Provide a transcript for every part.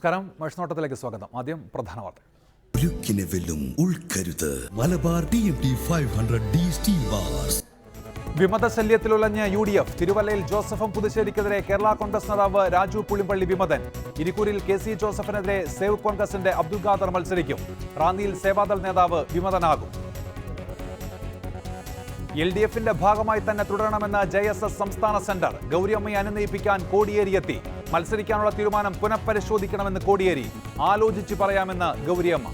നമസ്കാരം, മേഴ്സിനോട്ടത്തിലേക്ക് സ്വാഗതം. ആദ്യം പ്രധാന വാർത്ത. Malabar TMT 500D steel bars. വിമതശല്യത്തിലുലഞ്ഞ UDF. തിരുവല്ലയിൽ ജോസഫും പുതുശ്ശേരിക്കെതിരെ കേരള കോൺഗ്രസ് നേതാവ് രാജു പുളിമ്പള്ളി വിമതൻ. ഇരിക്കൂരിൽ KC ജോസഫിനെതിരെ സേവ് കോൺഗ്രസിന്റെ അബ്ദുൽ ഖാദർ മത്സരിക്കും. റാന്നിയിൽ സേവാദൾ നേതാവ് വിമതനാകും. LDFന്റെ ഭാഗമായി തന്നെ തുടരണമെന്ന് JSS സംസ്ഥാന സെന്റർ. ഗൗരിയമ്മയെ അനുനയിപ്പിക്കാൻ കോടിയേരിയെത്തി. മത്സരിക്കാനുള്ള തീരുമാനം പുനഃപരിശോധിക്കണമെന്ന് കോടിയേരി. ആലോചിച്ച് പറയാമെന്ന് ഗൗരിയമ്മ.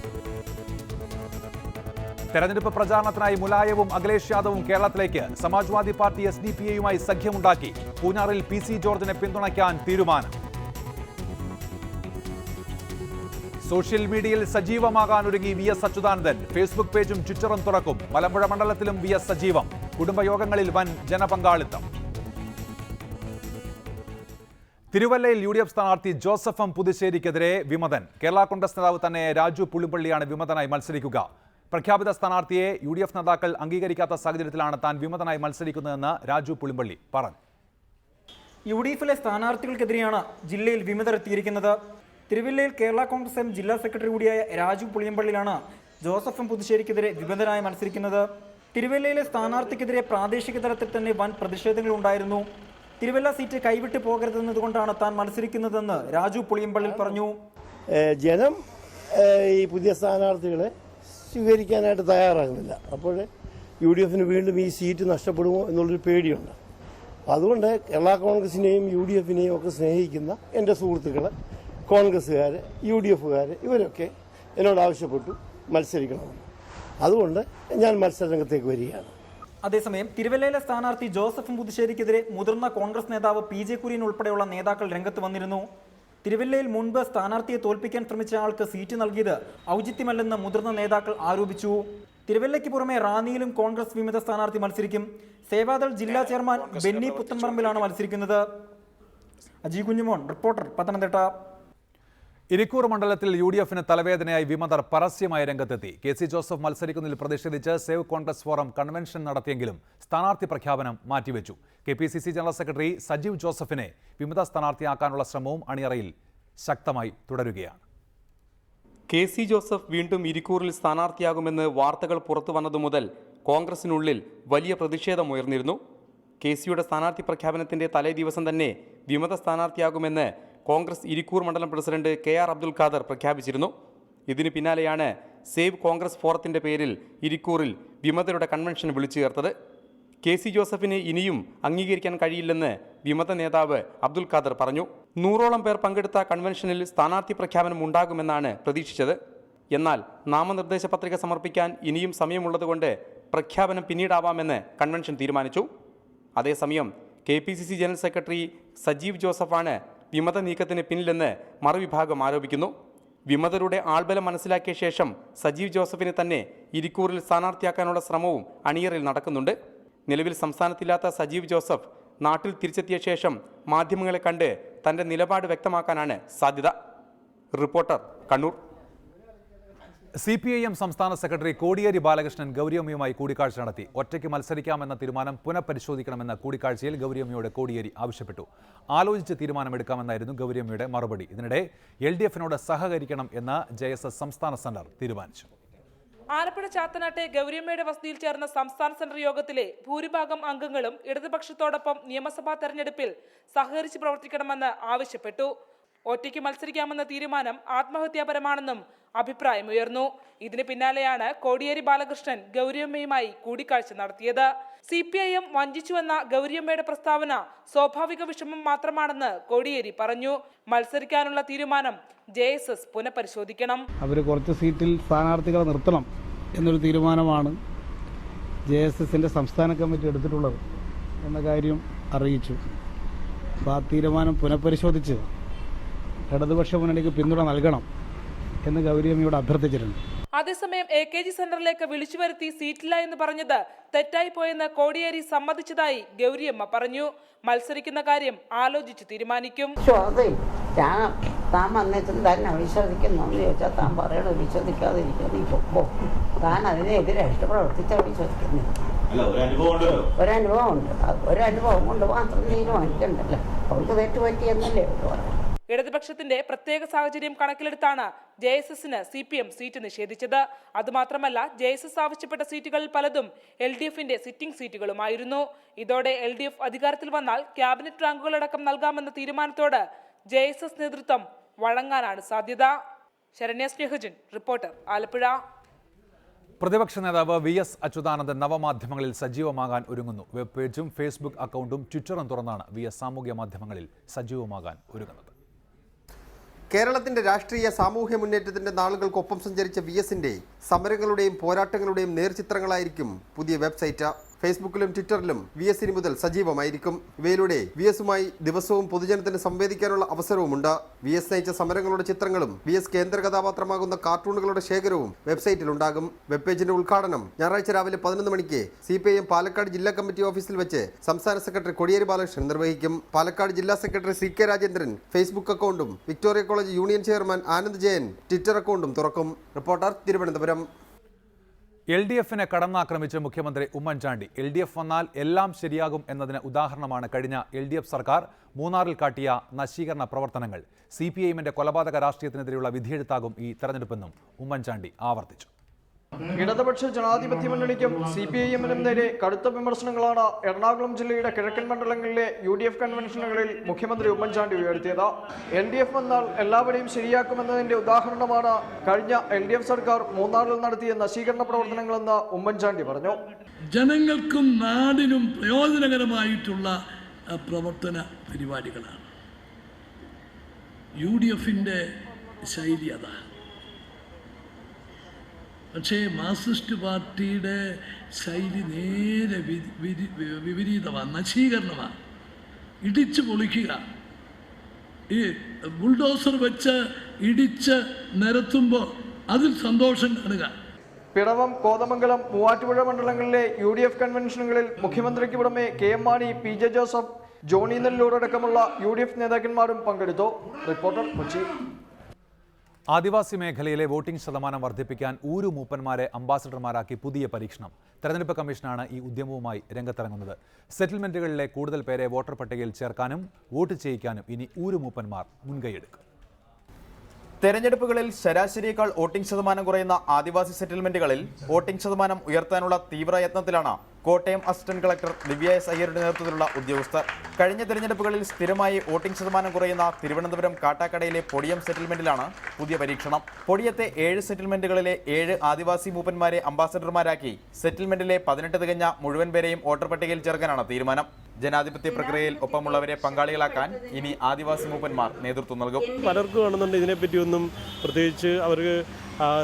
തെരഞ്ഞെടുപ്പ് പ്രചാരണത്തിനായി മുലായവും അഖിലേഷ് യാദവും കേരളത്തിലേക്ക്. സമാജ്വാദി പാർട്ടി SDPAയുമായി സഖ്യമുണ്ടാക്കി. പൂഞ്ഞാറിൽ PC ജോർജിനെ പിന്തുണയ്ക്കാൻ തീരുമാനം. സോഷ്യൽ മീഡിയയിൽ സജീവമാകാൻ ഒരുങ്ങി VS അച്യുതാനന്ദൻ. ഫേസ്ബുക്ക് പേജും ട്വിറ്ററും തുറക്കും. മലമ്പുഴ മണ്ഡലത്തിലും VS സജീവം. കുടുംബയോഗങ്ങളിൽ വൻ ജനപങ്കാളിത്തം. തിരുവല്ലയിൽ UDF സ്ഥാനാർത്ഥി ജോസഫും പുതുശ്ശേരിക്കെതിരെ വിമതൻ. കേരള കോൺഗ്രസ് നേതാവ് തന്നെ രാജു പുളിമ്പള്ളിയാണ് വിമതനായി മത്സരിക്കുക. പ്രഖ്യാപിത സ്ഥാനാർത്ഥിയെ UDF നേതാക്കൾ അംഗീകരിക്കാത്ത സാഹചര്യത്തിലാണ് താൻ വിമതനായി മത്സരിക്കുന്നതെന്ന് രാജു പുളിമ്പള്ളി പറഞ്ഞു. UDFിലെ സ്ഥാനാർത്ഥികൾക്കെതിരെയാണ് ജില്ലയിൽ വിമതരെത്തിയിരിക്കുന്നത്. തിരുവല്ലയിൽ കേരള കോൺഗ്രസ് ജില്ലാ സെക്രട്ടറി കൂടിയായ രാജു പുളിയമ്പള്ളിയാണ് ജോസഫും പുതുശ്ശേരിക്കെതിരെ വിമതനായി മത്സരിക്കുന്നത്. തിരുവല്ലയിലെ സ്ഥാനാർത്ഥിക്കെതിരെ പ്രാദേശിക തലത്തിൽ തന്നെ വൻ പ്രതിഷേധങ്ങളുണ്ടായിരുന്നു. തിരുവല്ല സീറ്റ് കൈവിട്ട് പോകരുതെന്നതുകൊണ്ടാണ് താൻ മത്സരിക്കുന്നതെന്ന് രാജു പുളിയമ്പള്ളി പറഞ്ഞു. ജനം ഈ പുതിയ സ്ഥാനാർത്ഥികളെ സ്വീകരിക്കാനായിട്ട് തയ്യാറാകുന്നില്ല. അപ്പോൾ UDFന് വീണ്ടും ഈ സീറ്റ് നഷ്ടപ്പെടുമോ എന്നുള്ളൊരു പേടിയുണ്ട്. അതുകൊണ്ട് കേരള കോൺഗ്രസിനെയും UDFനെയും ഒക്കെ സ്നേഹിക്കുന്ന എൻ്റെ സുഹൃത്തുക്കൾ, കോൺഗ്രസ്സുകാർ, UDFുകാർ ഇവരൊക്കെ എന്നോട് ആവശ്യപ്പെട്ടു മത്സരിക്കണമെന്ന്. അതുകൊണ്ട് ഞാൻ മത്സരരംഗത്തേക്ക് വരികയാണ്. അതേസമയം തിരുവല്ലയിലെ സ്ഥാനാർത്ഥി ജോസഫും പുതുശ്ശേരിക്കെതിരെ മുതിർന്ന കോൺഗ്രസ് നേതാവ് PJ കുര്യൻ ഉൾപ്പെടെയുള്ള നേതാക്കൾ രംഗത്ത് വന്നിരുന്നു. തിരുവല്ലയിൽ മുൻപ് സ്ഥാനാർത്ഥിയെ തോൽപ്പിക്കാൻ ശ്രമിച്ച ആൾക്ക് സീറ്റ് നൽകിയത് ഔചിത്യമല്ലെന്ന് മുതിർന്ന നേതാക്കൾ ആരോപിച്ചു. തിരുവല്ലയ്ക്ക് പുറമെ റാന്നിയിലും കോൺഗ്രസ് വിമത സ്ഥാനാർത്ഥി മത്സരിക്കും. സേവാദൾ ജില്ലാ ചെയർമാൻ ബെന്നി പുത്തൻപറമ്പിലാണ് മത്സരിക്കുന്നത്. അജി കുഞ്ഞുമോൻ, റിപ്പോർട്ടർ, പത്തനംതിട്ട. ഇരിക്കൂർ മണ്ഡലത്തിൽ UDFന് തലവേദനയായി വിമതർ പരസ്യമായ രംഗത്തെത്തി. KC ജോസഫ് മത്സരിക്കുന്നതിൽ പ്രതിഷേധിച്ച് സേവ് കോൺഗ്രസ് ഫോറം കൺവെൻഷൻ നടത്തിയെങ്കിലും സ്ഥാനാർത്ഥി പ്രഖ്യാപനം മാറ്റിവെച്ചു. KPCC ജനറൽ സെക്രട്ടറി സജീവ് ജോസഫിനെ വിമത സ്ഥാനാർത്ഥിയാക്കാനുള്ള ശ്രമവും അണിയറയിൽ ശക്തമായി തുടരുകയാണ്. KC ജോസഫ് വീണ്ടും ഇരിക്കൂറിൽ സ്ഥാനാർത്ഥിയാകുമെന്ന് വാർത്തകൾ പുറത്തു വന്നതു മുതൽ കോൺഗ്രസിനുള്ളിൽ വലിയ പ്രതിഷേധമുയർന്നിരുന്നു. KCയുടെ സ്ഥാനാർത്ഥി പ്രഖ്യാപനത്തിന്റെ തലേ ദിവസം തന്നെ വിമത സ്ഥാനാർത്ഥിയാകുമെന്ന് കോൺഗ്രസ് ഇരിക്കൂർ മണ്ഡലം പ്രസിഡന്റ് KR അബ്ദുൽ ഖാദർ പ്രഖ്യാപിച്ചിരുന്നു. ഇതിന് പിന്നാലെയാണ് സേവ് കോൺഗ്രസ് ഫോറത്തിന്റെ പേരിൽ ഇരിക്കൂറിൽ വിമതരുടെ കൺവെൻഷൻ വിളിച്ചു ചേർത്തത്. KC ജോസഫിന് ഇനിയും അംഗീകരിക്കാൻ കഴിയില്ലെന്ന് വിമത നേതാവ് അബ്ദുൽ ഖാദർ പറഞ്ഞു. 100ഓളം പേർ പങ്കെടുത്ത കൺവെൻഷനിൽ സ്ഥാനാർത്ഥി പ്രഖ്യാപനം ഉണ്ടാകുമെന്നാണ് പ്രതീക്ഷിച്ചത്. എന്നാൽ നാമനിർദ്ദേശ പത്രിക സമർപ്പിക്കാൻ ഇനിയും സമയമുള്ളതുകൊണ്ട് പ്രഖ്യാപനം പിന്നീടാവാമെന്ന് കൺവെൻഷൻ തീരുമാനിച്ചു. അതേസമയം KPCC ജനറൽ സെക്രട്ടറി സജീവ് ജോസഫാണ് വിമത നീക്കത്തിന് പിന്നിലെന്ന് മറുവിഭാഗം ആരോപിക്കുന്നു. വിമതരുടെ ആൾബലം മനസ്സിലാക്കിയ ശേഷം സജീവ് ജോസഫിനെ തന്നെ ഇരിക്കൂറിൽ സ്ഥാനാർത്ഥിയാക്കാനുള്ള ശ്രമവും അണിയറിൽ നടക്കുന്നുണ്ട്. നിലവിൽ സംസ്ഥാനത്തില്ലാത്ത സജീവ് ജോസഫ് നാട്ടിൽ തിരിച്ചെത്തിയ ശേഷം മാധ്യമങ്ങളെ കണ്ട് തന്റെ നിലപാട് വ്യക്തമാക്കാനാണ് സാധ്യത. റിപ്പോർട്ടർ, കണ്ണൂർ. CPIM സംസ്ഥാന സെക്രട്ടറി കോടിയേരി ബാലകൃഷ്ണൻ ഗൗരിയമ്മയുമായി കൂടിക്കാഴ്ച നടത്തി. ഒറ്റയ്ക്ക് മത്സരിക്കാമെന്ന തീരുമാനം പുനഃപരിശോധിക്കണമെന്ന കൂടിക്കാഴ്ചയിൽ ഗൗരിയമ്മയോട് കോടിയേരി ആവശ്യപ്പെട്ടു. ആലോചിച്ച് തീരുമാനമെടുക്കാമെന്നായിരുന്നു ഗൗരിയമ്മയുടെ മറുപടി. ഇതിനിടെ LDFനോട് സഹകരിക്കണം എന്ന് JSS സംസ്ഥാന സെന്റർ തീരുമാനിച്ചു. ആലപ്പുഴ ചാത്തനാട്ടെ ഗൗരിയമ്മയുടെ വസതിയിൽ ചേർന്ന സംസ്ഥാന സെന്റർ യോഗത്തിലെ ഭൂരിഭാഗം അംഗങ്ങളും ഇടതുപക്ഷത്തോടൊപ്പം നിയമസഭാ തെരഞ്ഞെടുപ്പിൽ സഹകരിച്ച് പ്രവർത്തിക്കണമെന്ന് ആവശ്യപ്പെട്ടു. ഒറ്റയ്ക്ക് മത്സരിക്കാമെന്ന തീരുമാനം ആത്മഹത്യാപരമാണെന്നും അഭിപ്രായമുയർന്നു. ഇതിന് പിന്നാലെയാണ് കോടിയേരി ബാലകൃഷ്ണൻ ഗൗരിയമ്മയുമായി കൂടിക്കാഴ്ച നടത്തിയത്. CPIM വഞ്ചിച്ചുവെന്ന ഗൗരിയമ്മയുടെ പ്രസ്താവന സ്വാഭാവിക വിഷമം മാത്രമാണെന്ന് കോടിയേരി പറഞ്ഞു. മത്സരിക്കാനുള്ള തീരുമാനം JSS പുനഃപരിശോധിക്കണം. അവർ കുറച്ച് സീറ്റിൽ സ്ഥാനാർത്ഥികളെ നിർത്തണം എന്നൊരു തീരുമാനമാണ് JSSന്റെ സംസ്ഥാന കമ്മിറ്റി എടുത്തിട്ടുള്ളത് എന്ന കാര്യം അറിയിച്ചു. അപ്പോൾ ആ തീരുമാനം പുനഃപരിശോധിച്ച് ഇടതുപക്ഷ മുന്നണിക്ക് പിന്തുണ നൽകണം എന്ന് ഗൗരിയമ്മയോട് അഭ്യർത്ഥിച്ചിട്ടുണ്ട്. അതേസമയം AKG സെന്ററിലേക്ക് വിളിച്ചു വരുത്തി സീറ്റില്ല എന്ന് പറഞ്ഞത് തെറ്റായി പോയെന്ന് കോടിയേരി സമ്മതിച്ചതായി ഗൗരിയമ്മ പറഞ്ഞു. മത്സരിക്കുന്ന കാര്യം ആലോചിച്ച് തീരുമാനിക്കും. താൻ വന്നിട്ടും തന്നെ വിശ്വസിക്കുന്നു ചോദിച്ചാൽ താൻ പറയണോ വിശ്വസിക്കാതിരിക്കും. നീ പൊക്കോ. താൻ അതിനെതിരെ ഇഷ്ടപ്രവർത്തിച്ച വിശ്വസിക്കുന്നു. ഒരനുഭവം ഉണ്ട്. ഒരനുഭവം കൊണ്ട് മാത്രം തീരുമാനിക്കണ്ടല്ലോ. അവൾക്ക് തെറ്റുപറ്റിയെന്നല്ലേ പറഞ്ഞു. ഇടതുപക്ഷത്തിന്റെ പ്രത്യേക സാഹചര്യം കണക്കിലെടുത്താണ് JSSന് CPM സീറ്റ് നിഷേധിച്ചത്. അതുമാത്രമല്ല, JSS ആവശ്യപ്പെട്ട സീറ്റുകളിൽ പലതും LDFന്റെ സിറ്റിംഗ് സീറ്റുകളുമായിരുന്നു. ഇതോടെ LDF അധികാരത്തിൽ വന്നാൽ ക്യാബിനറ്റ് റാങ്കുകളടക്കം നൽകാമെന്ന തീരുമാനത്തോട് JSS നേതൃത്വം വഴങ്ങാനാണ് സാധ്യത. ശരണ്യ സ്നേഹജൻ, റിപ്പോർട്ടർ, ആലപ്പുഴ. പ്രതിപക്ഷ നേതാവ് VS അച്യുതാനന്ദൻ നവമാധ്യമങ്ങളിൽ സജീവമാകാൻ ഒരുങ്ങുന്നു. വെബ് പേജും ഫേസ്ബുക്ക് അക്കൗണ്ടും ട്വിറ്ററും തുറന്നാണ് VS സാമൂഹ്യ മാധ്യമങ്ങളിൽ സജീവമാകാൻ ഒരുങ്ങുന്നത്. കേരളത്തിന്റെ രാഷ്ട്രീയ സാമൂഹ്യ മുന്നേറ്റത്തിന്റെ നാളുകൾക്കൊപ്പം സഞ്ചരിച്ച VSന്റെ സമരങ്ങളുടെയും പോരാട്ടങ്ങളുടെയും നേർചിത്രങ്ങളായിരിക്കും പുതിയ വെബ്സൈറ്റ്. ഫേസ്ബുക്കിലും ട്വിറ്ററിലും VS ഇനി മുതൽ സജീവമായിരിക്കും. ഇവയിലൂടെ VSുമായി ദിവസവും പൊതുജനത്തിന് സംവേദിക്കാനുള്ള അവസരവുമുണ്ട്. VS നയിച്ച സമരങ്ങളുടെ ചിത്രങ്ങളും VS കേന്ദ്ര കഥാപാത്രമാകുന്ന കാർട്ടൂണുകളുടെ ശേഖരവും വെബ്സൈറ്റിലുണ്ടാകും. വെബ് പേജിന്റെ ഉദ്ഘാടനം ഞായറാഴ്ച രാവിലെ 11 മണിക്ക് CPIM പാലക്കാട് ജില്ലാ കമ്മിറ്റി ഓഫീസിൽ വെച്ച് സംസ്ഥാന സെക്രട്ടറി കോടിയേരി ബാലകൃഷ്ണൻ നിർവഹിക്കും. പാലക്കാട് ജില്ലാ സെക്രട്ടറി CK രാജേന്ദ്രൻ ഫേസ്ബുക്ക് അക്കൗണ്ടും Victoria college union chairman Anand Jayan Twitter അക്കൗണ്ടും തുറക്കും. റിപ്പോർട്ടർ, തിരുവനന്തപുരം. LDFനെ കടന്നാക്രമിച്ച് മുഖ്യമന്ത്രി ഉമ്മൻചാണ്ടി. LDF വന്നാൽ എല്ലാം ശരിയാകും എന്നതിന് ഉദാഹരണമാണ് കഴിഞ്ഞ LDF സർക്കാർ മൂന്നാറിൽ കാട്ടിയ നശീകരണ പ്രവർത്തനങ്ങൾ. CPIMന്റെ കൊലപാതക രാഷ്ട്രീയത്തിനെതിരെയുള്ള വിധിയെഴുത്താകും ഈ തെരഞ്ഞെടുപ്പെന്നും ഉമ്മൻചാണ്ടി ആവർത്തിച്ചു. ഇടതുപക്ഷ ജനാധിപത്യ മുന്നണിക്കും CPIMനും നേരെ കടുത്ത വിമർശനങ്ങളാണ് എറണാകുളം ജില്ലയുടെ കിഴക്കൻ മണ്ഡലങ്ങളിലെ UDF കൺവെൻഷനുകളിൽ മുഖ്യമന്ത്രി ഉമ്മൻചാണ്ടി ഉയർത്തിയത്. LDF വന്നാൽ എല്ലാവരെയും ശരിയാക്കുമെന്നതിന്റെ ഉദാഹരണമാണ് കഴിഞ്ഞ LDF സർക്കാർ മൂന്നാറിൽ നടത്തിയ നശീകരണ പ്രവർത്തനങ്ങളെന്ന് ഉമ്മൻചാണ്ടി പറഞ്ഞു. ജനങ്ങൾക്കും നാടിനും പ്രയോജനകരമായിട്ടുള്ള പ്രവർത്തന പരിപാടികളാണ് UDFന്റെ ശൈലി. അതാണ്. പക്ഷേ മാർക്സിസ്റ്റ് പാർട്ടിയുടെ ശൈലി നേരെ വിപരീതമാണ്, നശീകരണമാണ്. ഇടിച്ച് പൊളിക്കുക, ഈ ബുൾഡോസർ വെച്ച് ഇടിച്ച് നിരത്തുമ്പോൾ അതിൽ സന്തോഷം കാണുക. പിറവം, കോതമംഗലം, മൂവാറ്റുപുഴ മണ്ഡലങ്ങളിലെ UDF കൺവെൻഷനുകളിൽ മുഖ്യമന്ത്രിക്ക് പുറമെ KM മാണി, PJ ജോസഫ്, ജോണി നെല്ലൂർ അടക്കമുള്ള UDF നേതാക്കന്മാരും പങ്കെടുത്തു. റിപ്പോർട്ടർ, കൊച്ചി. ആദിവാസി മേഖലയിലെ വോട്ടിംഗ് ശതമാനം വർദ്ധിപ്പിക്കാൻ ഊരുമൂപ്പന്മാരെ അംബാസഡർമാരാക്കി പുതിയ പരീക്ഷണം. തെരഞ്ഞെടുപ്പ് കമ്മീഷനാണ് ഈ ഉദ്യമവുമായി രംഗത്തിറങ്ങുന്നത്. സെറ്റിൽമെന്റുകളിലെ കൂടുതൽ പേരെ വോട്ടർ പട്ടികയിൽ ചേർക്കാനും വോട്ട് ചെയ്യിക്കാനും ഇനി ഊരുമൂപ്പന്മാർ മുൻകൈയെടുക്കും. തെരഞ്ഞെടുപ്പുകളിൽ ശരാശരിയേക്കാൾ വോട്ടിംഗ് ശതമാനം കുറയുന്ന ആദിവാസി സെറ്റിൽമെന്റുകളിൽ വോട്ടിംഗ് ശതമാനം ഉയർത്താനുള്ള തീവ്രയത്നത്തിലാണ് കോട്ടയം അസിസ്റ്റന്റ് കളക്ടർ ദിവ്യ S. അയ്യരുടെ നേതൃത്വത്തിലുള്ള ഉദ്യോഗസ്ഥർ. കഴിഞ്ഞ തെരഞ്ഞെടുപ്പുകളിൽ സ്ഥിരമായി വോട്ടിംഗ് ശതമാനം കുറയുന്ന തിരുവനന്തപുരം കാട്ടാക്കടയിലെ പൊടിയം സെറ്റിൽമെന്റിലാണ് പുതിയ പരീക്ഷണം. പൊടിയത്തെ 7 സെറ്റിൽമെന്റുകളിലെ 7 ആദിവാസി മൂപ്പന്മാരെ അംബാസഡർമാരാക്കി സെറ്റിൽമെന്റിലെ 18 തികഞ്ഞ മുഴുവൻ പേരെയും വോട്ടർ പട്ടികയിൽ ചേർക്കാനാണ് തീരുമാനം. ജനാധിപത്യ പ്രക്രിയയിൽ ഒപ്പമുള്ളവരെ പങ്കാളികളാക്കാൻ ഇനി ആദിവാസി മൂപ്പന്മാർ നേതൃത്വം നൽകും. പലർക്കും കാണുന്നുണ്ട് ഇതിനെപ്പറ്റിയൊന്നും, പ്രത്യേകിച്ച് അവർക്ക്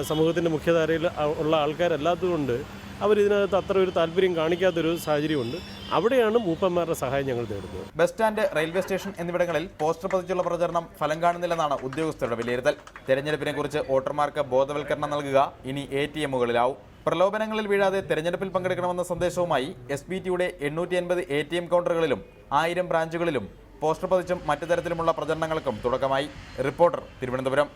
സമൂഹത്തിൻ്റെ മുഖ്യധാരയിൽ ഉള്ള ആൾക്കാരല്ലാത്തതുകൊണ്ട് അവരിതിനകത്ത് അത്ര ഒരു താല്പര്യം കാണിക്കാത്തൊരു സാഹചര്യമുണ്ട്. അവിടെയാണ് മൂപ്പന്മാരുടെ സഹായം ഞങ്ങൾ തേടുന്നത്. ബസ് സ്റ്റാൻഡ്, റെയിൽവേ സ്റ്റേഷൻ എന്നിവിടങ്ങളിൽ പോസ്റ്റർ പതിച്ചുള്ള പ്രചരണം ഫലം കാണുന്നില്ലെന്നാണ് ഉദ്യോഗസ്ഥരുടെ വിലയിരുത്തൽ. തെരഞ്ഞെടുപ്പിനെ കുറിച്ച് വോട്ടർമാർക്ക് ബോധവൽക്കരണം നൽകുക ഇനി ATMകളിലാവും. പ്രലോഭനങ്ങളിൽ വീഴാതെ തെരഞ്ഞെടുപ്പിൽ പങ്കെടുക്കണമെന്ന സന്ദേശവുമായി SBTയുടെ 880 ATM കൗണ്ടറുകളിലും 1000 ബ്രാഞ്ചുകളിലും പോസ്റ്റർ പതിച്ചും മറ്റു തരത്തിലുമുള്ള പ്രചരണങ്ങൾക്കും തുടക്കമായി. റിപ്പോർട്ടർ, തിരുവനന്തപുരം.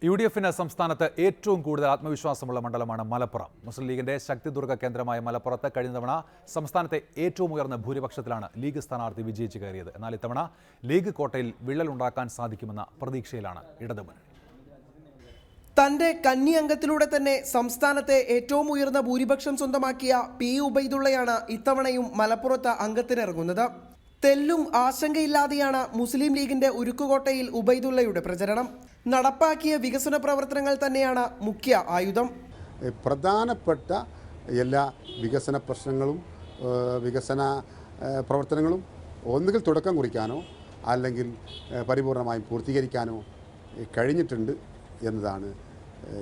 UDFന് സംസ്ഥാനത്ത് ഏറ്റവും കൂടുതൽ ആത്മവിശ്വാസമുള്ള മണ്ഡലമാണ് മലപ്പുറം. മുസ്ലിം ലീഗിന്റെ ശക്തിദുർഗ കേന്ദ്രമായ മലപ്പുറത്ത് കഴിഞ്ഞ തവണ സംസ്ഥാനത്തെ ഏറ്റവും ഉയർന്ന ഭൂരിപക്ഷത്തിലാണ് ലീഗ് സ്ഥാനാർത്ഥി വിജയിച്ചു കയറിയത്. എന്നാൽ ഇത്തവണ ലീഗ് കോട്ടയിൽ വിള്ളലുണ്ടാക്കാൻ സാധിക്കുമെന്ന പ്രതീക്ഷയിലാണ് ഇടതുമുന്നണി. തന്റെ കന്നി അംഗത്തിലൂടെ തന്നെ സംസ്ഥാനത്തെ ഏറ്റവും ഉയർന്ന ഭൂരിപക്ഷം സ്വന്തമാക്കിയ P. ഉബൈദുള്ളയാണ് ഇത്തവണയും മലപ്പുറത്ത് അംഗത്തിനിറങ്ങുന്നത്. തെല്ലും ആശങ്കയില്ലാതെയാണ് മുസ്ലിം ലീഗിന്റെ ഉരുക്കുകോട്ടയിൽ ഉബൈദുള്ളയുടെ പ്രചരണം. നടപ്പാക്കിയ വികസന പ്രവർത്തനങ്ങൾ തന്നെയാണ് മുഖ്യ ആയുധം. പ്രധാനപ്പെട്ട എല്ലാ വികസന പ്രശ്നങ്ങളും വികസന പ്രവർത്തനങ്ങളും ഒന്നുകിൽ തുടക്കം കുറിക്കാനോ അല്ലെങ്കിൽ പരിപൂർണമായും പൂർത്തീകരിക്കാനോ കഴിഞ്ഞിട്ടുണ്ട് എന്നതാണ്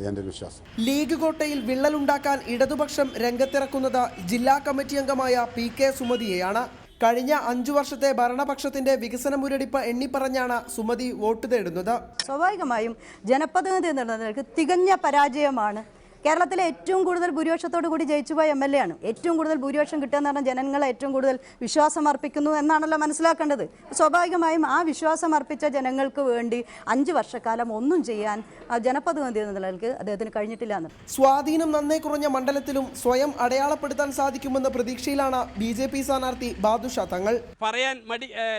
എൻ്റെ വിശ്വാസം. ലീഗ് കോട്ടയിൽ വിള്ളലുണ്ടാക്കാൻ ഇടതുപക്ഷം രംഗത്തിറക്കുന്നത് ജില്ലാ കമ്മിറ്റി അംഗമായ PK സുമതിയെയാണ്. കഴിഞ്ഞ 5 വർഷത്തെ ഭരണപക്ഷത്തിന്റെ വികസന മുരടിപ്പ് എണ്ണിപ്പറഞ്ഞാണ് സുമതി വോട്ട് തേടുന്നത്. സ്വാഭാവികമായും ജനപ്രതിനിധി എന്നുള്ളവർക്ക് തികഞ്ഞ പരാജയമാണ്. കേരളത്തിലെ ഏറ്റവും കൂടുതൽ ഭൂരിപക്ഷത്തോടു കൂടി ജയിച്ചുപോയ MLA ആണ്. ഏറ്റവും കൂടുതൽ ഭൂരിപക്ഷം കിട്ടുക എന്ന് പറഞ്ഞാൽ ജനങ്ങളെ ഏറ്റവും കൂടുതൽ വിശ്വാസം അർപ്പിക്കുന്നു എന്നാണല്ലോ മനസ്സിലാക്കേണ്ടത്. സ്വാഭാവികമായും ആ വിശ്വാസം അർപ്പിച്ച ജനങ്ങൾക്ക് വേണ്ടി 5 വർഷക്കാലം ഒന്നും ചെയ്യാൻ ജനപ്രതിനിധി എന്ന നിലയ്ക്ക് അദ്ദേഹത്തിന് കഴിഞ്ഞിട്ടില്ല എന്ന്. സ്വാധീനം നന്നേ കുറഞ്ഞ മണ്ഡലത്തിലും സ്വയം അടയാളപ്പെടുത്താൻ സാധിക്കുമെന്ന പ്രതീക്ഷയിലാണ് BJP സ്ഥാനാർത്ഥി ബാദുഷ തങ്ങൾ. പറയാൻ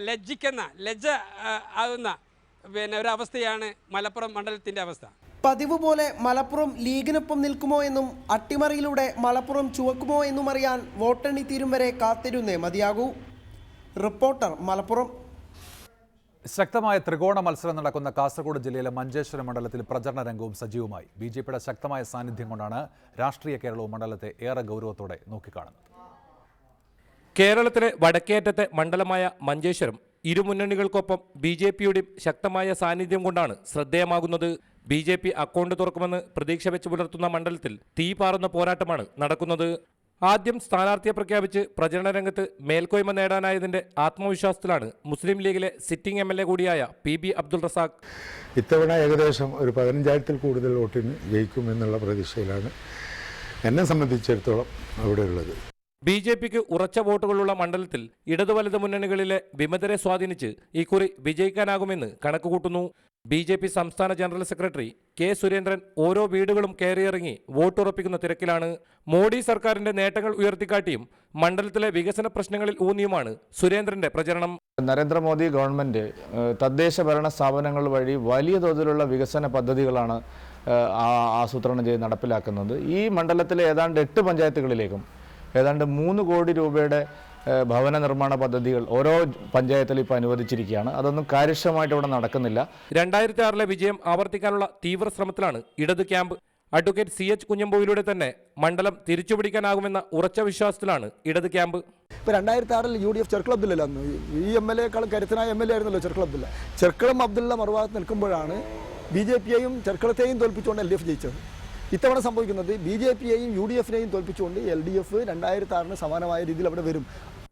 ലജ്ജ ആകുന്ന ഒരവസ്ഥയാണ് മലപ്പുറം മണ്ഡലത്തിൻ്റെ അവസ്ഥ. പതിവ് പോലെ മലപ്പുറം ലീഗിനൊപ്പം നിൽക്കുമോ എന്നും അട്ടിമറിയിലൂടെ മലപ്പുറം ചുവക്കുമോ എന്നും അറിയാൻ വോട്ടെണ്ണി തീരും വരെ കാത്തിരുന്നേ മതിയാകൂ. റിപ്പോർട്ടർ, മലപ്പുറം. ശക്തമായ ത്രികോണ മത്സരം നടക്കുന്ന കാസർഗോഡ് ജില്ലയിലെ മഞ്ചേശ്വരം മണ്ഡലത്തിൽ പ്രചരണ രംഗവും സജീവമായി. ബി.ജെ.പിയുടെ ശക്തമായ സാന്നിധ്യം കൊണ്ടാണ് രാഷ്ട്രീയ കേരളവും മണ്ഡലത്തെ ഏറെ ഗൗരവത്തോടെ നോക്കിക്കാണുന്നത്. കേരളത്തിലെ വടക്കേറ്റത്തെ മണ്ഡലമായ മഞ്ചേശ്വരം ഇരുമുന്നണികൾക്കൊപ്പം ബി.ജെ.പിയുടെയും ശക്തമായ സാന്നിധ്യം കൊണ്ടാണ് ശ്രദ്ധേയമാകുന്നത്. ബി.ജെ.പി അക്കൗണ്ട് തുറക്കുമെന്ന് പ്രതീക്ഷ വെച്ച് പുലർത്തുന്ന മണ്ഡലത്തിൽ തീ പാറുന്ന പോരാട്ടമാണ് നടക്കുന്നത്. ആദ്യം സ്ഥാനാർത്ഥിയെ പ്രഖ്യാപിച്ച് പ്രചരണ രംഗത്ത് മേൽക്കോയ്മ നേടാനായതിന്റെ ആത്മവിശ്വാസത്തിലാണ് മുസ്ലിം ലീഗിലെ സിറ്റിംഗ് എം.എൽ.എ. കൂടിയായ പി.ബി. അബ്ദുൾ റസാഖ്. ഇത്തവണ ഏകദേശം ഒരു 15,000-ൽ കൂടുതൽ വോട്ടിന് ജയിക്കുമെന്നുള്ള പ്രതീക്ഷയിലാണ് എന്നെ സംബന്ധിച്ചിടത്തോളം അവിടെ ഉള്ളത്. ബി.ജെ.പിക്ക് ഉറച്ച വോട്ടുകളുള്ള മണ്ഡലത്തിൽ ഇടതു വലത് മുന്നണികളിലെ വിമതരെ സ്വാധീനിച്ച് ഇക്കുറി വിജയിക്കാനാകുമെന്ന് കണക്കുകൂട്ടുന്നു. ബി.ജെ.പി സംസ്ഥാന ജനറൽ സെക്രട്ടറി കെ സുരേന്ദ്രൻ ഓരോ വീടുകളും കയറിയിറങ്ങി വോട്ടുറപ്പിക്കുന്ന തിരക്കിലാണ്. മോഡി സർക്കാരിന്റെ നേട്ടങ്ങൾ ഉയർത്തിക്കാട്ടിയും മണ്ഡലത്തിലെ വികസന പ്രശ്നങ്ങളിൽ ഊന്നിയുമാണ് സുരേന്ദ്രന്റെ പ്രചരണം. നരേന്ദ്രമോദി ഗവൺമെന്റ് തദ്ദേശ ഭരണ സ്ഥാപനങ്ങൾ വഴി വലിയ തോതിലുള്ള വികസന പദ്ധതികളാണ് ആസൂത്രണം ചെയ്ത് നടപ്പിലാക്കുന്നത്. ഈ മണ്ഡലത്തിലെ ഏതാണ്ട് 8 പഞ്ചായത്തുകളിലേക്കും ഏതാണ്ട് 3 കോടി രൂപയുടെ ഭവന നിർമ്മാണ പദ്ധതികൾ ഓരോ പഞ്ചായത്തിലും ഇപ്പോൾ അനുവദിച്ചിരിക്കുകയാണ്. അതൊന്നും കാര്യക്ഷമമായിട്ട് ഇവിടെ നടക്കുന്നില്ല. 2006 വിജയം ആവർത്തിക്കാനുള്ള തീവ്ര ശ്രമത്തിലാണ് ഇടത് ക്യാമ്പ്. അഡ്വക്കേറ്റ് CH കുഞ്ഞമ്പുവിലൂടെ തന്നെ മണ്ഡലം തിരിച്ചുപിടിക്കാനാകുമെന്ന ഉറച്ച വിശ്വാസത്തിലാണ് ഇടത് ക്യാമ്പ്. ഇപ്പോൾ 2006 UDF ചെർക്കള അബ്ദുല്ല അന്ന് ഈ MLA-ക്കാളും കരുത്തനായ MLA ആയിരുന്നല്ലോ ചെർക്കള അബ്ദുല്ല. ചെർക്കളം അബ്ദുള്ള മറുഭാഗത്ത് നിൽക്കുമ്പോഴാണ് BJP-യെയും ചെർക്കളത്തെയും തോൽപ്പിച്ചുകൊണ്ട് LDF ജയിച്ചത്. ഇത്തവണ സംഭവിക്കുന്നത് BJP-യെയും UDF-നെയും തോൽപ്പിച്ചുകൊണ്ട് LDF 2006 സമാനമായ രീതിയിൽ അവിടെ വരും.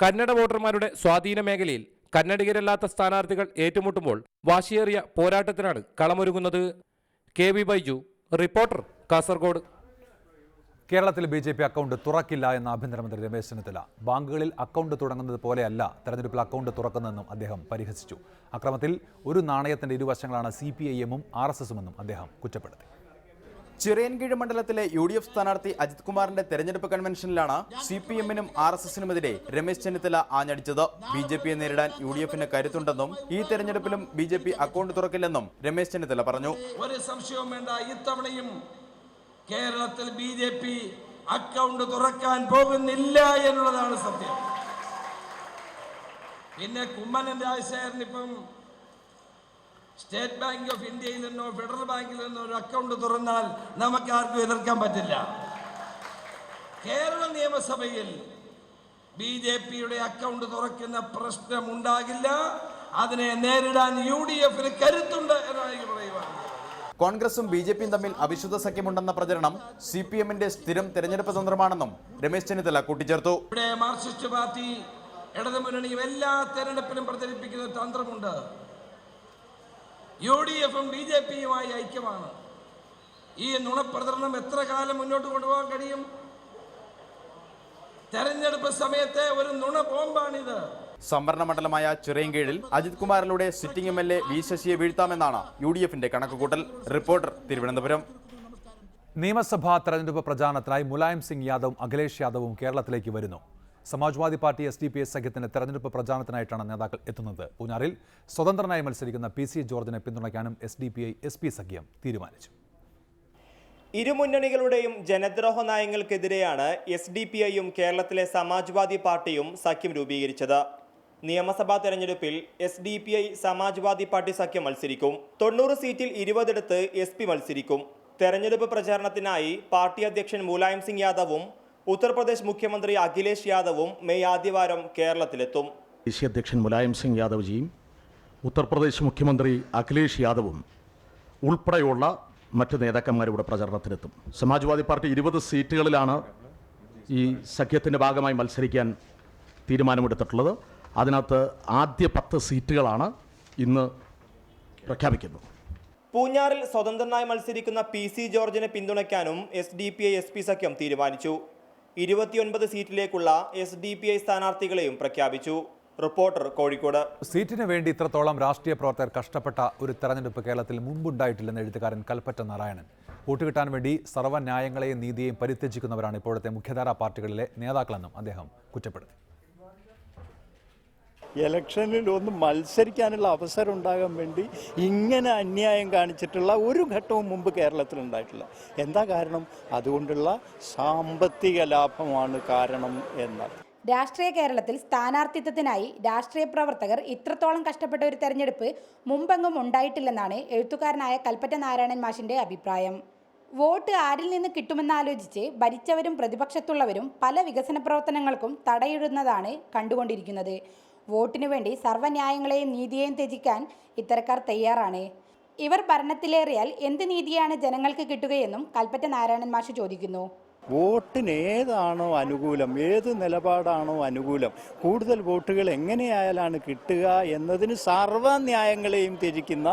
കന്നഡ വോട്ടർമാരുടെ സ്വാധീന മേഖലയിൽ കന്നഡികരല്ലാത്ത സ്ഥാനാർത്ഥികൾ ഏറ്റുമുട്ടുമ്പോൾ വാശിയേറിയ പോരാട്ടത്തിനാണ് കളമൊരുങ്ങുന്നത്. KV Baiju, reporter, Kasaragod. കേരളത്തിൽ ബി.ജെ.പി അക്കൗണ്ട് തുറക്കില്ല എന്ന ആഭ്യന്തരമന്ത്രി രമേശ് ചെന്നിത്തല. ബാങ്കുകളിൽ അക്കൗണ്ട് തുടങ്ങുന്നത് പോലെയല്ല തെരഞ്ഞെടുപ്പിൽ അക്കൗണ്ട് തുറക്കുന്നതെന്നും അദ്ദേഹം പരിഹസിച്ചു. അക്രമത്തിൽ ഒരു നാണയത്തിന്റെ ഇരുവശങ്ങളാണ് CPIM-ഉം RSS-ഉമെന്നും അദ്ദേഹം കുറ്റപ്പെടുത്തി. ചിറയൻകീഴ് മണ്ഡലത്തിലെ UDF സ്ഥാനാർത്ഥി അജിത് കുമാറിന്റെ തെരഞ്ഞെടുപ്പ് കൺവെൻഷനിലാണ് CPM-നും RSS-നുമെതിരെ രമേശ് ചെന്നിത്തല ആഞ്ഞടിച്ചത്. BJP-യെ നേരിടാൻ UDF-ന് കരുത്തുണ്ടെന്നും ഈ തെരഞ്ഞെടുപ്പിലും BJP അക്കൗണ്ട് തുറക്കില്ലെന്നും രമേശ് ചെന്നിത്തല പറഞ്ഞു. ഒരു സംശയവും വേണ്ട, ഇത്തവണയും കേരളത്തിൽ BJP അക്കൗണ്ട് തുറക്കാൻ പോകുന്നില്ല എന്നുള്ളതാണ് സത്യം. പിന്നെ കുമ്മനം രാജശേഖരൻ ഇപ്പം സ്റ്റേറ്റ് ബാങ്ക് ഓഫ് ഇന്ത്യയിൽ നിന്നോ ഫെഡറൽ ബാങ്കിൽ നിന്നോ ഒരു അക്കൗണ്ട് തുറന്നാൽ നമുക്ക് ആർക്കും എതിർക്കാൻ പറ്റില്ല. കേരള നിയമസഭയിൽ BJP-യുടെ അക്കൗണ്ട് തുറക്കുന്ന പ്രശ്നമുണ്ടാകില്ല. അതിനെ നേരിടാൻ UDF-ന് കരുത്തുണ്ട് എന്നാണ് എനിക്ക് പറയുവാൻ. കോൺഗ്രസും BJP-യും തമ്മിൽ അവിശുദ്ധ സഖ്യമുണ്ടെന്ന പ്രചരണം CPM-ന്റെ സ്ഥിരം തെരഞ്ഞെടുപ്പ് തന്ത്രമാണെന്നും രമേശ് ചെന്നിത്തല കൂട്ടിച്ചേർത്തു. ഇവിടെ മാർക്സിസ്റ്റ് പാർട്ടി ഇടതുമുന്നണിയും എല്ലാ തെരഞ്ഞെടുപ്പിലും പ്രചരിപ്പിക്കുന്ന തന്ത്രമുണ്ട്. UDF-ഉം BJP-യുമായി ഐക്യമാണ്. ഈ നുണപ്രചരണം എത്ര കാലം മുന്നോട്ട് കൊണ്ടുപോകാൻ കഴിയും? തെരഞ്ഞെടുപ്പ് സമയത്തെ ഒരു നുണ ബോംബാണിത്. സംവരണ മണ്ഡലമായ ചിറയൻകീഴിൽ അജിത് കുമാറിലൂടെ സിറ്റിംഗ് MLA വി ശശിയെ വീഴ്ത്താമെന്നാണ് UDF-ന്റെ കണക്കുകൂട്ടൽ. റിപ്പോർട്ടർ, തിരുവനന്തപുരം. നിയമസഭാ തെരഞ്ഞെടുപ്പ് പ്രചാരണത്തിനായി മുലായം സിംഗ് യാദവും അഖിലേഷ് യാദവും കേരളത്തിലേക്ക് വരുന്നു. സമാജ്വാദി പാർട്ടി SDP സഖ്യത്തിന്റെ തെരഞ്ഞെടുപ്പ് പ്രചാരണത്തിനായിട്ടാണ് നേതാക്കൾ എത്തുന്നത്. പൂഞ്ഞാറിൽ സ്വതന്ത്രനായി മത്സരിക്കുന്ന PC ജോർജിനെ പിന്തുണയ്ക്കാനും SDPI-SP സഖ്യം തീരുമാനിച്ചു. ഇരുമുന്നണികളുടെയും ജനദ്രോഹ നയങ്ങൾക്കെതിരെയാണ് SDPI-യും കേരളത്തിലെ സമാജ്വാദി പാർട്ടിയും സഖ്യം രൂപീകരിച്ചത്. നിയമസഭാ തെരഞ്ഞെടുപ്പിൽ SDPI സമാജ്വാദി പാർട്ടി സഖ്യം മത്സരിക്കും. 90 സീറ്റിൽ 20 SP മത്സരിക്കും. തെരഞ്ഞെടുപ്പ് പ്രചാരണത്തിനായി പാർട്ടി അധ്യക്ഷൻ മുലായം സിംഗ് യാദവും ഉത്തർപ്രദേശ് മുഖ്യമന്ത്രി അഖിലേഷ് യാദവും മെയ് ആദ്യവാരം കേരളത്തിലെത്തും. ദേശീയ അധ്യക്ഷൻ മുലായം സിംഗ് യാദവ്ജിയും ഉത്തർപ്രദേശ് മുഖ്യമന്ത്രി അഖിലേഷ് യാദവും ഉൾപ്പെടെയുള്ള മറ്റ് നേതാക്കന്മാരുടെ പ്രചരണത്തിനെത്തും. സമാജ്വാദി പാർട്ടി 20 സീറ്റുകളിലാണ് ഈ സഖ്യത്തിൻ്റെ ഭാഗമായി മത്സരിക്കാൻ തീരുമാനമെടുത്തിട്ടുള്ളത്. അതിനകത്ത് ആദ്യ 10 സീറ്റുകളാണ് ഇന്ന് പ്രഖ്യാപിക്കുന്നത്. പൂഞ്ഞാറിൽ സ്വതന്ത്രനായി മത്സരിക്കുന്ന PC ജോർജിനെ പിന്തുണയ്ക്കാനും SDPI-SP സഖ്യം തീരുമാനിച്ചു. 29 സീറ്റിലേക്കുള്ള SDPI സ്ഥാനാർത്ഥികളെയും പ്രഖ്യാപിച്ചു. റിപ്പോർട്ടർ, കോഴിക്കോട്. സീറ്റിന് വേണ്ടി ഇത്രത്തോളം രാഷ്ട്രീയ പ്രവർത്തകർ കഷ്ടപ്പെട്ട ഒരു തെരഞ്ഞെടുപ്പ് കേരളത്തിൽ മുമ്പുണ്ടായിട്ടില്ലെന്ന് എഴുത്തുകാരൻ കൽപ്പറ്റ നാരായണൻ. വോട്ട് കിട്ടാൻ വേണ്ടി സർവ്വന്യായങ്ങളെയും നീതിയെയും പരിത്യജിക്കുന്നവരാണ് ഇപ്പോഴത്തെ മുഖ്യധാരാ പാർട്ടികളിലെ നേതാക്കളെന്നും അദ്ദേഹം കുറ്റപ്പെടുത്തി. ഇലക്ഷനിൽ ഒന്ന് മത്സരിക്കാനുള്ള അവസരം ഉണ്ടാകാൻ വേണ്ടി ഇങ്ങനെ അന്യായം കാണിച്ചിട്ടുള്ള ഒരു ഘട്ടവും മുമ്പ് കേരളത്തിൽ ഉണ്ടായിട്ടില്ല. എന്താ കാരണം? അതുകൊണ്ടുള്ള സാമ്പത്തിക ലാഭമാണ് കാരണം എന്നാണ്. രാഷ്ട്രീയ കേരളത്തിൽ സ്ഥാനാർത്ഥിത്വത്തിനായി രാഷ്ട്രീയ പ്രവർത്തകർ ഇത്രത്തോളം കഷ്ടപ്പെട്ട ഒരു തെരഞ്ഞെടുപ്പ് മുമ്പെങ്ങും ഉണ്ടായിട്ടില്ലെന്നാണ് എഴുത്തുകാരനായ കൽപ്പറ്റ നാരായണൻ മാഷിന്റെ അഭിപ്രായം. വോട്ട് ആരിൽ നിന്ന് കിട്ടുമെന്നാലോചിച്ച് ഭരിച്ചവരും പ്രതിപക്ഷത്തുള്ളവരും പല വികസന പ്രവർത്തനങ്ങൾക്കും തടയിടുന്നതാണ് കണ്ടുകൊണ്ടിരിക്കുന്നത്. വോട്ടിനു വേണ്ടി സർവ്വന്യായങ്ങളെയും നീതിയെയും ത്യജിക്കാൻ ഇത്തരക്കാർ തയ്യാറാണ്. ഇവർ ഭരണത്തിലേറിയാൽ എന്ത് നീതിയാണ് ജനങ്ങൾക്ക് കിട്ടുകയെന്നും കൽപ്പറ്റ നാരായണൻ മാഷ് ചോദിക്കുന്നു. വോട്ടിന് ഏതാണോ അനുകൂലം, ഏത് നിലപാടാണോ അനുകൂലം, കൂടുതൽ വോട്ടുകൾ എങ്ങനെയായാലാണ് കിട്ടുക എന്നതിന് സർവ്വന്യായങ്ങളെയും ത്യജിക്കുന്ന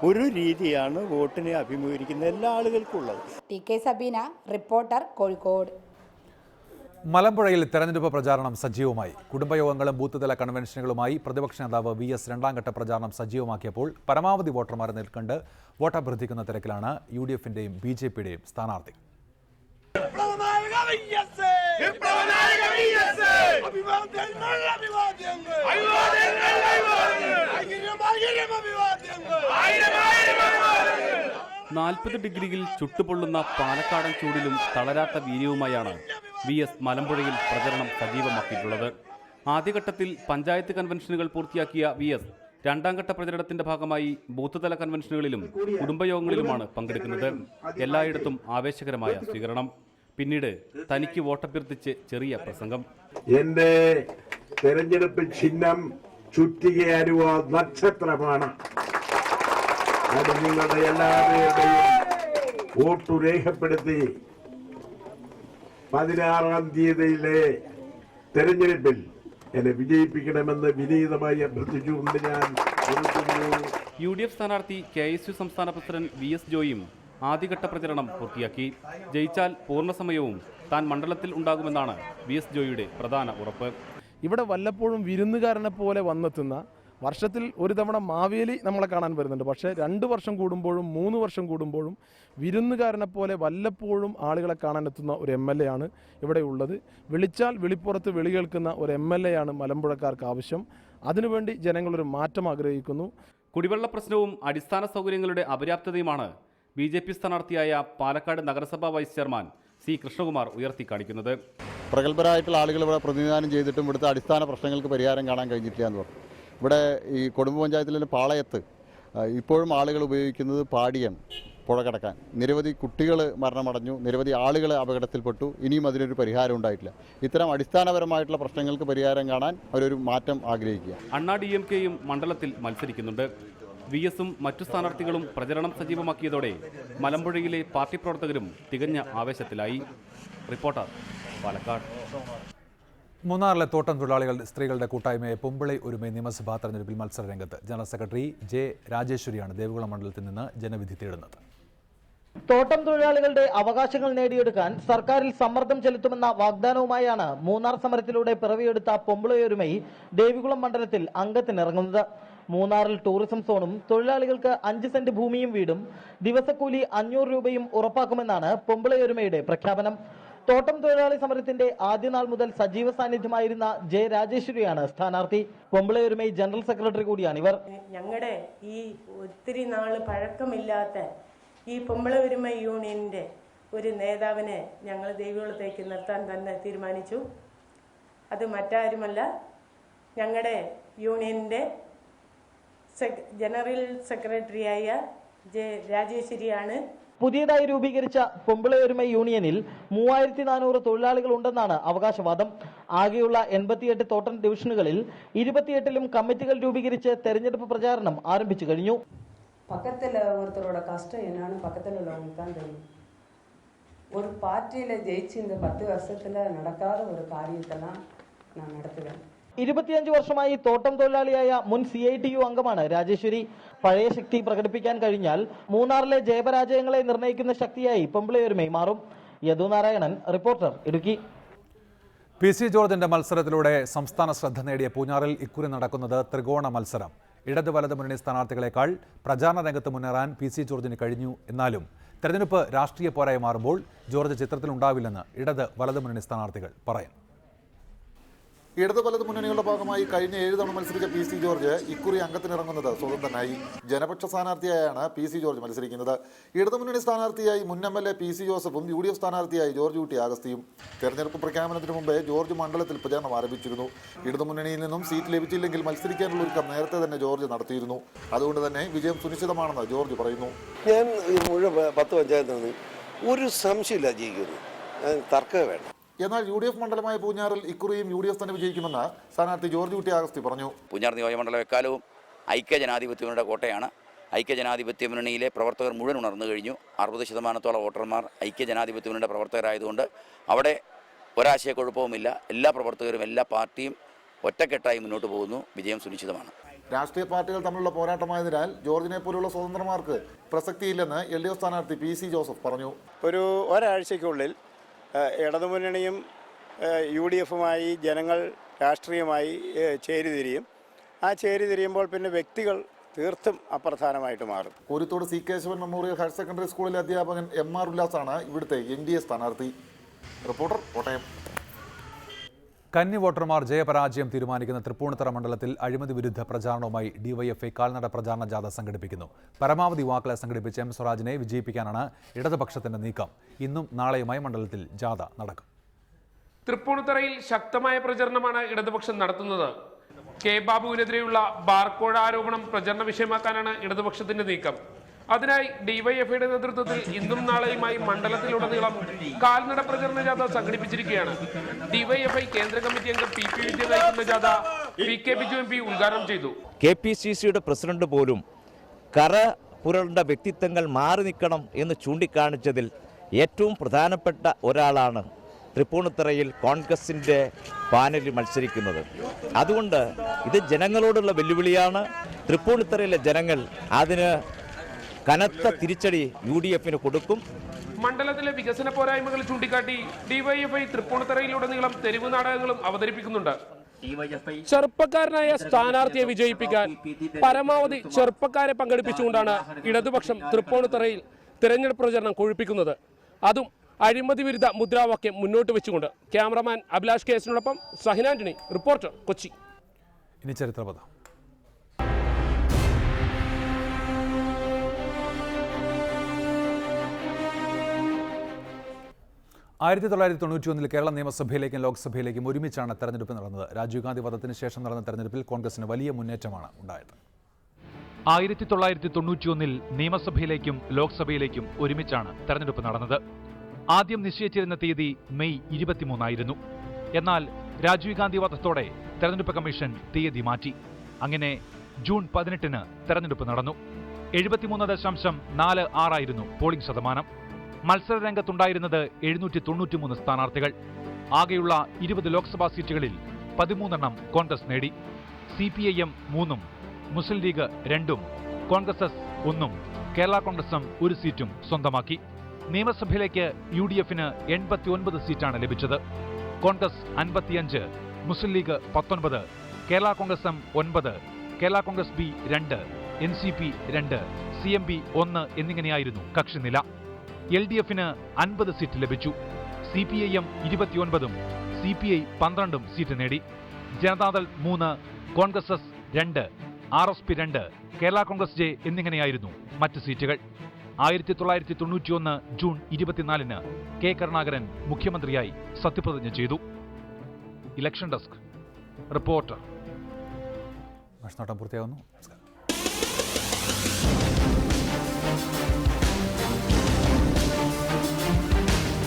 ഒരു രീതിയാണ് വോട്ടിനെ അഭിമുഖീകരിക്കുന്ന എല്ലാ ആളുകൾക്കുള്ളത്. ടി.കെ. സബീന, റിപ്പോർട്ടർ, കോഴിക്കോട്. മലമ്പുഴയിൽ തെരഞ്ഞെടുപ്പ് പ്രചാരണം സജീവമായി. കുടുംബയോഗങ്ങളും ബൂത്ത് തല കൺവെൻഷനുകളുമായി പ്രതിപക്ഷ നേതാവ് VS രണ്ടാം ഘട്ട പ്രചാരണം സജീവമാക്കിയപ്പോൾ പരമാവധി വോട്ടർമാരെ നിൽക്കണ്ട് വോട്ടഭ്യർത്ഥിക്കുന്ന തിരക്കിലാണ് UDF-ന്റെയും BJP-യുടെയും സ്ഥാനാർത്ഥി. ഡിഗ്രിയിൽ ചുട്ടുപൊള്ളുന്ന പാലക്കാടൻ ചൂടിലും തളരാത്ത വീര്യവുമായാണ് VS മലമ്പുഴയിൽ പ്രചരണം സജീവമാക്കിയിട്ടുള്ളത്. ആദ്യഘട്ടത്തിൽ പഞ്ചായത്ത് കൺവെൻഷനുകൾ പൂർത്തിയാക്കിയ VS രണ്ടാം ഘട്ട പ്രചരണത്തിന്റെ ഭാഗമായി ബൂത്ത് തല കൺവെൻഷനുകളിലും കുടുംബയോഗങ്ങളിലുമാണ് പങ്കെടുക്കുന്നത്. എല്ലായിടത്തും ആവേശകരമായ സ്വീകരണം. പിന്നീട് തനിക്ക് വോട്ടഭ്യർത്ഥിച്ച് ചെറിയ പ്രസംഗം. എന്റെ തെരഞ്ഞെടുപ്പ് ചിഹ്നം ചുറ്റികയരുവ നക്ഷത്രമാണ്. അത് നിങ്ങളുടെ എല്ലാവരുടെയും വോട്ടു രേഖപ്പെടുത്തി 16-ാം തീയതിയിലെ തെരഞ്ഞെടുപ്പിൽ എന്നെ വിജയിപ്പിക്കണമെന്ന് വിനീതമായി അഭ്യർത്ഥിച്ചുകൊണ്ട് ഞാൻ UDF സ്ഥാനാർത്ഥി KSU സംസ്ഥാന പ്രസിഡന്റ് VS ജോയും ആദ്യഘട്ട പ്രചരണം പൂർത്തിയാക്കി. ജയിച്ചാൽ പൂർണ്ണസമയവും താൻ മണ്ഡലത്തിൽ ഉണ്ടാകുമെന്നാണ് VS ജോയിയുടെ പ്രധാന ഉറപ്പ്. ഇവിടെ വല്ലപ്പോഴും വിരുന്നുകാരനെ പോലെ വന്നെത്തുന്ന, വർഷത്തിൽ ഒരു തവണ മാവേലി നമ്മളെ കാണാൻ വരുന്നുണ്ട്, പക്ഷേ 2 വർഷം കൂടുമ്പോഴും 3 വർഷം കൂടുമ്പോഴും വിരുന്നുകാരനെ പോലെ വല്ലപ്പോഴും ആളുകളെ കാണാനെത്തുന്ന ഒരു MLA ആണ് ഇവിടെ ഉള്ളത്. വിളിച്ചാൽ വിളിപ്പുറത്ത് വിളി കേൾക്കുന്ന ഒരു MLA ആണ് മലമ്പുഴക്കാർക്ക് ആവശ്യം. അതിനുവേണ്ടി ജനങ്ങളൊരു മാറ്റം ആഗ്രഹിക്കുന്നു. കുടിവെള്ള പ്രശ്നവും അടിസ്ഥാന സൗകര്യങ്ങളുടെ അപര്യാപ്തതയുമാണ് BJP സ്ഥാനാർത്ഥിയായ പാലക്കാട് നഗരസഭാ വൈസ് ചെയർമാൻ C. കൃഷ്ണകുമാർ ഉയർത്തിക്കാണിക്കുന്നത്. പ്രഗത്ഭരായിട്ടുള്ള ആളുകൾ ഇവിടെ പ്രതിനിധാനം ചെയ്തിട്ടും ഇവിടുത്തെ അടിസ്ഥാന പ്രശ്നങ്ങൾക്ക് പരിഹാരം കാണാൻ കഴിഞ്ഞിട്ടില്ല എന്ന് പറഞ്ഞു. ഇവിടെ ഈ കുടുംബ പഞ്ചായത്തിലെ പാളയത്ത് ഇപ്പോഴും ആളുകൾ ഉപയോഗിക്കുന്നത് പാടിയാണ് പുഴ കടക്കാൻ. നിരവധി കുട്ടികൾ മരണമടഞ്ഞു, നിരവധി ആളുകൾ അപകടത്തിൽപ്പെട്ടു. ഇനിയും അതിനൊരു പരിഹാരം ഉണ്ടായിട്ടില്ല. ഇത്തരം അടിസ്ഥാനപരമായിട്ടുള്ള പ്രശ്നങ്ങൾക്ക് പരിഹാരം കാണാൻ അവരൊരു മാറ്റം ആഗ്രഹിക്കുക. അണ്ണാ DMK-യും മണ്ഡലത്തിൽ മത്സരിക്കുന്നുണ്ട്. VS-ഉം മറ്റു സ്ഥാനാർത്ഥികളും പ്രചരണം സജീവമാക്കിയതോടെ മലമ്പുഴയിലെ പാർട്ടി പ്രവർത്തകരും തികഞ്ഞ ആവേശത്തിലായി. റിപ്പോർട്ടർ, പാലക്കാട്. മൂന്നാറിലെ തോട്ടം തൊഴിലാളികൾ സ്ത്രീകളുടെ കൂട്ടായ്മയെ പൊമ്പിളൈ ഒരുമൈ നിയമസഭാ തെരഞ്ഞെടുപ്പിൽ മത്സര രംഗത്ത്. General secretary J. രാജേശ്വരിയാണ് ദേവികുളം മണ്ഡലത്തിൽ നിന്ന് ജനവിധി തേടുന്നത്. തോട്ടം തൊഴിലാളികളുടെ അവകാശങ്ങൾ നേടിയെടുക്കാൻ സർക്കാരിൽ സമ്മർദ്ദം ചെലുത്തുമെന്ന വാഗ്ദാനവുമായാണ് മൂന്നാർ സമരത്തിലൂടെ പിറവിയെടുത്ത പൊമ്പിളയൊരുമൈ ദേവികുളം മണ്ഡലത്തിൽ അംഗത്തിനിറങ്ങുന്നത്. മൂന്നാറിൽ ടൂറിസം സോണും തൊഴിലാളികൾക്ക് 5 സെന്റ് ഭൂമിയും വീടും ദിവസക്കൂലി 500 രൂപയും ഉറപ്പാക്കുമെന്നാണ് പൊമ്പിളയൊരുമയുടെ പ്രഖ്യാപനം. തോട്ടം തൊഴിലാളി സമരത്തിന്റെ ആദ്യ നാൾ മുതൽ സജീവ സാന്നിധ്യമായിരുന്ന J. രാജേശ്വരിയാണ് സ്ഥാനാർത്ഥി. പൊമ്പിളയൊരുമൈ ജനറൽ സെക്രട്ടറി കൂടിയാണിവർ. ഞങ്ങളുടെ ഈ ഒത്തിരി നാള് പഴക്കമില്ലാത്ത ഈ പൊമ്പിളയൊരുമൈ യൂണിയന്റെ ഒരു നേതാവിനെ ഞങ്ങൾ ദേവികുളത്തേക്ക് നിർത്താൻ തന്നെ തീരുമാനിച്ചു. അത് മറ്റാരുമല്ല, ഞങ്ങളുടെ യൂണിയന്റെ ജനറൽ സെക്രട്ടറിയായ J. രാജേശ്വരിയാണ്. പുതിയതായി രൂപീകരിച്ച പൊമ്പിളയൊരുമൈ യൂണിയനിൽ 3400 തൊഴിലാളികൾ ഉണ്ടെന്നാണ് അവകാശവാദം. ആകെയുള്ള 88 തോട്ടം ഡിവിഷനുകളിൽ 28ലും കമ്മിറ്റികൾ രൂപീകരിച്ച് തെരഞ്ഞെടുപ്പ് പ്രചാരണം ആരംഭിച്ചു കഴിഞ്ഞു. பக்கத்தில் ஒருத்தரோட கஷ்டம் என்னன்னு பக்கத்தில் உள்ளவங்களுக்கு தான் தெரியும். ஒரு பார்ட்டியில் ஜெயிச்சு இந்த 10 வருஷத்தில் நடக்காத ஒரு காரியத்தெல்லாம் நான் நடத்துவேன். 25 വർഷമായി തോട്ടം തൊഴിലാളിയായ മുൻ CITU അംഗമാണ് രാജേശ്വരി. പഴയ ശക്തി പ്രകടിപ്പിക്കാൻ കഴിഞ്ഞാൽ മൂന്നാറിലെ ജയപരാജയങ്ങളെ നിർണ്ണയിക്കുന്ന ശക്തിയായി പൊമ്പിളയൊരുമൈ മാറും. യദു നാരായണൻ, റിപ്പോർട്ടർ, ഇടുക്കി. PC ജോർജിന്റെ മത്സരത്തിലൂടെ സംസ്ഥാന ശ്രദ്ധ നേടിയ പൂഞ്ഞാറിൽ ഇക്കുറി നടക്കുന്നത് ത്രികോണ മത്സരം. ഇടത് വലത് മുന്നണി സ്ഥാനാർത്ഥികളെക്കാൾ പ്രചാരണ രംഗത്ത് മുന്നേറാൻ PC ജോർജിന് കഴിഞ്ഞു. എന്നാലും തെരഞ്ഞെടുപ്പ് രാഷ്ട്രീയ പോരായി മാറുമ്പോൾ ജോർജ് ചിത്രത്തിലുണ്ടാവില്ലെന്ന് ഇടത് വലത് മുന്നണി സ്ഥാനാർത്ഥികൾ പറയുന്നു. ഇടത് വലത് മുന്നണികളുടെ ഭാഗമായി കഴിഞ്ഞ 7 തവണ മത്സരിച്ച PC ജോർജ് ഇക്കുറി അംഗത്തിനിറങ്ങുന്നത് സ്വതന്ത്രനായി. ജനപക്ഷ സ്ഥാനാർത്ഥിയായാണ് PC ജോർജ് മത്സരിക്കുന്നത്. ഇടതുമുന്നണി സ്ഥാനാർത്ഥിയായി മുൻ MLA PC ജോസഫും UDF സ്ഥാനാർത്ഥിയായി ജോർജ് കുട്ടി അഗസ്തിയും. തെരഞ്ഞെടുപ്പ് പ്രഖ്യാപനത്തിന് മുമ്പേ ജോർജ് മണ്ഡലത്തിൽ പ്രചാരണം ആരംഭിച്ചിരുന്നു. ഇടതുമുന്നണിയിൽ നിന്നും സീറ്റ് ലഭിച്ചില്ലെങ്കിൽ മത്സരിക്കാനുള്ള ഒരുക്കം നേരത്തെ തന്നെ ജോർജ് നടത്തിയിരുന്നു. അതുകൊണ്ട് തന്നെ വിജയം സുനിശ്ചിതമാണെന്ന് ജോർജ് പറയുന്നു. ഞാൻ മുഴുവൻ 10 പഞ്ചായത്തിൽ നിന്ന് ഒരു സംശയമില്ല ജയിക്കുന്നു, തർക്കമേ വേണ്ട. എന്നാൽ UDF മണ്ഡലമായ പൂഞ്ഞാറിൽ ഇക്കുറിയും UDF തന്നെ വിജയിക്കുമെന്ന് സ്ഥാനാർത്ഥി ജോർജ് കുട്ടി അഗസ്തി പറഞ്ഞു. പൂഞ്ഞാർ നിയോജകമണ്ഡലം എക്കാലവും ഐക്യ ജനാധിപത്യ മുന്നണിയുടെ കോട്ടയാണ്. ഐക്യ ജനാധിപത്യ മുന്നണിയിലെ പ്രവർത്തകർ മുഴുവൻ ഉണർന്നു കഴിഞ്ഞു. 60% വോട്ടർമാർ ഐക്യ ജനാധിപത്യ മുന്നണിയുടെ പ്രവർത്തകരായതുകൊണ്ട് അവിടെ ഒരാശയക്കുഴപ്പവുമില്ല. എല്ലാ പ്രവർത്തകരും എല്ലാ പാർട്ടിയും ഒറ്റക്കെട്ടായി മുന്നോട്ട് പോകുന്നു. വിജയം സുനിശ്ചിതമാണ്. രാഷ്ട്രീയ പാർട്ടികൾ തമ്മിലുള്ള പോരാട്ടമായതിനാൽ ജോർജിനെ പോലുള്ള സ്വതന്ത്രമാർക്ക് പ്രസക്തിയില്ലെന്ന് LDF സ്ഥാനാർത്ഥി PC ജോസഫ് പറഞ്ഞു. ഒരാഴ്ചയ്ക്കുള്ളിൽ ഇടതുമുന്നണിയും UDFുമായി ജനങ്ങൾ രാഷ്ട്രീയമായി ചേരിതിരിയും. ആ ചേരിതിരിയുമ്പോൾ പിന്നെ വ്യക്തികൾ തീർത്തും അപ്രധാനമായിട്ട് മാറും. Koruthodu C. Kesavan memorial higher secondary സ്കൂളിലെ അധ്യാപകൻ MR ഉല്ലാസാണ് ഇവിടുത്തെ NDA സ്ഥാനാർത്ഥി. റിപ്പോർട്ടർ കോട്ടയം. കന്നി വോട്ടർമാർ ജയപരാജയം തീരുമാനിക്കുന്ന തൃപ്പൂണിത്തറ മണ്ഡലത്തിൽ അഴിമതി വിരുദ്ധ പ്രചാരണവുമായി DYFI കാൽനട പ്രചാരണ ജാഥ സംഘടിപ്പിക്കുന്നു. പരമാവധി യുവാക്കളെ സംഘടിപ്പിച്ച M. സ്വരാജിനെ വിജയിപ്പിക്കാനാണ് ഇടതുപക്ഷത്തിന്റെ നീക്കം. ഇന്നും നാളെയുമായി മണ്ഡലത്തിൽ ജാഥ നടക്കും. തൃപ്പൂണിത്തറയിൽ ശക്തമായ പ്രചരണമാണ് ഇടതുപക്ഷം നടത്തുന്നത്. കെ ബാബുവിനെതിരെയുള്ള ബാർകോഴ ആരോപണം പ്രചരണ വിഷയമാക്കാനാണ് ഇടതുപക്ഷത്തിന്റെ നീക്കം. അതിനായി DYFIയുടെ നേതൃത്വത്തിൽ ഇന്നും നാളെയുമായി മണ്ഡലത്തിലുടനീളം കാൽനട പ്രചരണ ജാഥ സംഘടിപ്പിച്ചിരിക്കുകയാണ്. DYFI കേന്ദ്ര കമ്മിറ്റി അംഗം PP വിദ്യ നയിക്കുന്ന ജാഥ PK ബിജു MP ഉദ്ഘാടനം ചെയ്തു. KPCCയുടെ പ്രസിഡന്റ് പോലും കറ പുരണ്ട വ്യക്തിത്വങ്ങൾ മാറി നിൽക്കണം എന്ന് ചൂണ്ടിക്കാണിച്ചതിൽ ഏറ്റവും പ്രധാനപ്പെട്ട ഒരാളാണ് തൃപ്പൂണിത്തറയിൽ കോൺഗ്രസിൻ്റെ പാനലിൽ മത്സരിക്കുന്നത്. അതുകൊണ്ട് ഇത് ജനങ്ങളോടുള്ള വെല്ലുവിളിയാണ്. തൃപ്പൂണിത്തറയിലെ ജനങ്ങൾ അതിന് കനത്ത തിരിച്ചടി UDFന് കൊടുക്കും. മണ്ഡലത്തിലെ വികസന പോരായ്മകൾ ചൂണ്ടിക്കാട്ടി DYFI തൃപ്പൂണിത്തറയിലുടനീളം തെരുവ് നാടകങ്ങളും അവതരിപ്പിക്കുന്നുണ്ട്. ചെറുപ്പക്കാരനായ സ്ഥാനാർത്ഥിയെ വിജയിപ്പിക്കാൻ പരമാവധി ചെറുപ്പക്കാരെ പങ്കെടുപ്പിച്ചുകൊണ്ടാണ് ഇടതുപക്ഷം തൃപ്പൂണിത്തറയിൽ തിരഞ്ഞെടുപ്പ് പ്രചരണം കൊഴുപ്പിക്കുന്നത്. അതും അഴിമതി വിരുദ്ധ മുദ്രാവാക്യം മുന്നോട്ട് വെച്ചുകൊണ്ട്. ക്യാമറമാൻ അഭിലാഷ് കേസിനോടൊപ്പം സഹിൻ ആന്റണി, റിപ്പോർട്ടർ കൊച്ചി. ഇനി ചരിത്രപഥം. 1991 കേരള നിയമസഭയിലേക്കും ലോക്സഭയിലേക്കും ഒരുമിച്ചാണ് തെരഞ്ഞെടുപ്പ് നടന്നത്. രാജീവ് ഗാന്ധി വധത്തിന് ശേഷം നടന്ന തെരഞ്ഞെടുപ്പിൽ കോൺഗ്രസിന് വലിയ മുന്നേറ്റമാണ് ഉണ്ടായത്. 1991 നിയമസഭയിലേക്കും ലോക്സഭയിലേക്കും ഒരുമിച്ചാണ് തെരഞ്ഞെടുപ്പ് നടന്നത്. ആദ്യം നിശ്ചയിച്ചിരുന്ന തീയതി മെയ് 23 എന്നാൽ രാജീവ് ഗാന്ധി വധത്തോടെ തെരഞ്ഞെടുപ്പ് കമ്മീഷൻ തീയതി മാറ്റി. അങ്ങനെ ജൂൺ 18 തെരഞ്ഞെടുപ്പ് നടന്നു. 73.46 പോളിംഗ് ശതമാനം. മത്സരരംഗത്തുണ്ടായിരുന്നത് 793 സ്ഥാനാർത്ഥികൾ. ആകെയുള്ള 20 ലോക്സഭാ സീറ്റുകളിൽ 13 കോൺഗ്രസ് നേടി. CPIM 3, മുസ്ലിം ലീഗ് 2, കോൺഗ്രസ് 1, കേരള കോൺഗ്രസും 1 സീറ്റും സ്വന്തമാക്കി. നിയമസഭയിലേക്ക് UDFന് 89 സീറ്റാണ് ലഭിച്ചത്. കോൺഗ്രസ് 55, മുസ്ലിം ലീഗ് 19, കേരള കോൺഗ്രസും 9, Kerala Congress B 2, NCP 2, CMB 1 എന്നിങ്ങനെയായിരുന്നു കക്ഷിനില. LDFന് 50 seat ലഭിച്ചു. CPIM 29, CPI 12 സീറ്റ് നേടി. ജനതാദൾ 3, കോൺഗ്രസ് 2, RSP 2, കേരള കോൺഗ്രസ് J എന്നിങ്ങനെയായിരുന്നു മറ്റ് സീറ്റുകൾ. 1991 ജൂൺ 24 K. കരുണാകരൻ മുഖ്യമന്ത്രിയായി സത്യപ്രതിജ്ഞ ചെയ്തു. Election desk reporter. ഭക്ഷണോട്ടം പൂർത്തിയാവുന്നു.